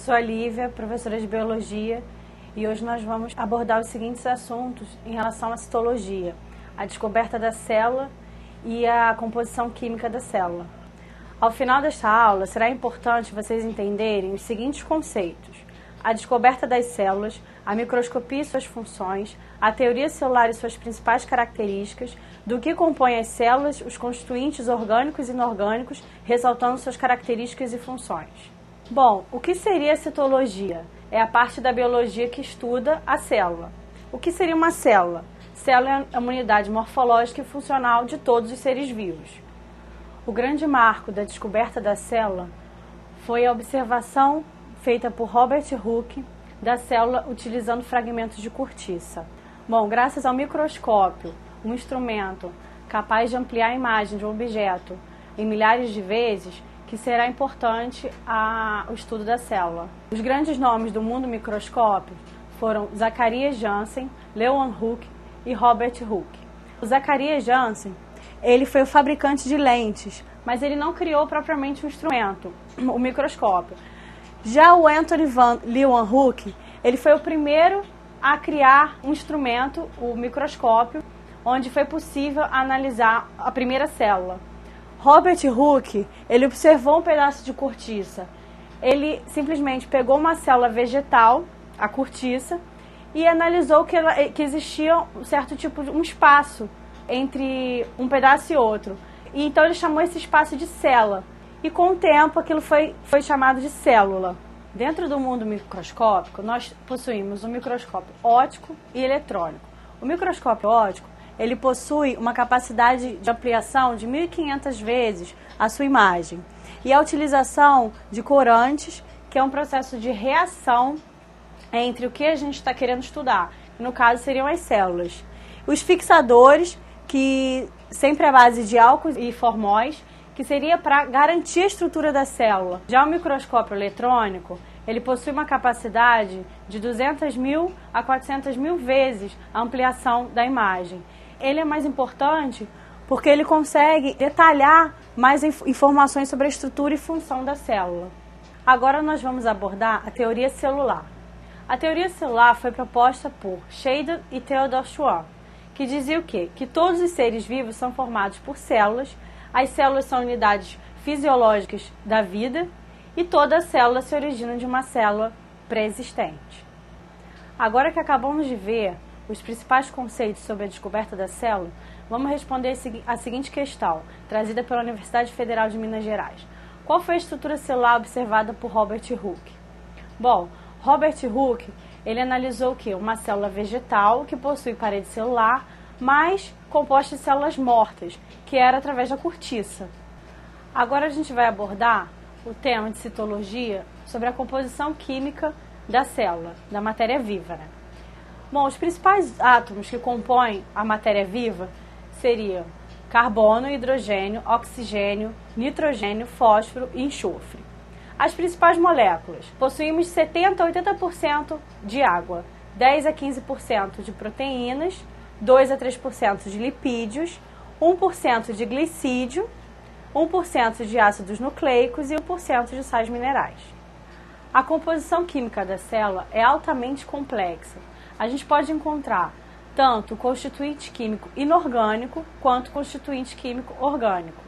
sou a Lívia, professora de Biologia, e hoje nós vamos abordar os seguintes assuntos em relação à citologia: a descoberta da célula e a composição química da célula. Ao final desta aula, será importante vocês entenderem os seguintes conceitos: a descoberta das células, a microscopia e suas funções, a teoria celular e suas principais características, do que compõem as células, os constituintes orgânicos e inorgânicos, ressaltando suas características e funções. Bom, o que seria a citologia? É a parte da biologia que estuda a célula. O que seria uma célula? Célula é uma unidade morfológica e funcional de todos os seres vivos. O grande marco da descoberta da célula foi a observação feita por Robert Hooke da célula utilizando fragmentos de cortiça. Bom, graças ao microscópio, um instrumento capaz de ampliar a imagem de um objeto em milhares de vezes, que será importante ao estudo da célula. Os grandes nomes do mundo microscópio foram Zacharias Janssen, Leeuwen Hooke e Robert Hooke. O Zacharias Janssen, ele foi o fabricante de lentes, mas ele não criou propriamente um instrumento, o microscópio. Já o Anthony van Leeuwenhoek, ele foi o primeiro a criar um instrumento, o microscópio, onde foi possível analisar a primeira célula. Robert Hooke, ele observou um pedaço de cortiça. Ele simplesmente pegou uma célula vegetal, a cortiça, e analisou que existia um certo tipo de um espaço entre um pedaço e outro. E então ele chamou esse espaço de célula. E com o tempo aquilo foi chamado de célula. Dentro do mundo microscópico, nós possuímos um microscópio óptico e eletrônico. O microscópio óptico, ele possui uma capacidade de ampliação de 1.500 vezes a sua imagem. E a utilização de corantes, que é um processo de reação entre o que a gente está querendo estudar. No caso, seriam as células. Os fixadores, que sempre à base de álcool e formóis, que seria para garantir a estrutura da célula. Já o microscópio eletrônico, ele possui uma capacidade de 200.000 a 400.000 vezes a ampliação da imagem. Ele é mais importante porque ele consegue detalhar mais informações sobre a estrutura e função da célula. Agora nós vamos abordar a teoria celular. A teoria celular foi proposta por Scheider e Theodor Schwann, que dizia o quê? Que todos os seres vivos são formados por células. As células são unidades fisiológicas da vida e toda célula se origina de uma célula pré-existente. Agora que acabamos de ver os principais conceitos sobre a descoberta da célula, vamos responder a seguinte questão, trazida pela Universidade Federal de Minas Gerais. Qual foi a estrutura celular observada por Robert Hooke? Bom, Robert Hooke, ele analisou o quê? Uma célula vegetal que possui parede celular, mas composta de células mortas, que era através da cortiça. Agora a gente vai abordar o tema de citologia sobre a composição química da célula, da matéria viva, né? Bom, os principais átomos que compõem a matéria viva seriam carbono, hidrogênio, oxigênio, nitrogênio, fósforo e enxofre. As principais moléculas: possuímos 70 a 80% de água, 10 a 15% de proteínas, 2 a 3% de lipídios, 1% de glicídio, 1% de ácidos nucleicos e 1% de sais minerais. A composição química da célula é altamente complexa. A gente pode encontrar tanto o constituinte químico inorgânico quanto o constituinte químico orgânico.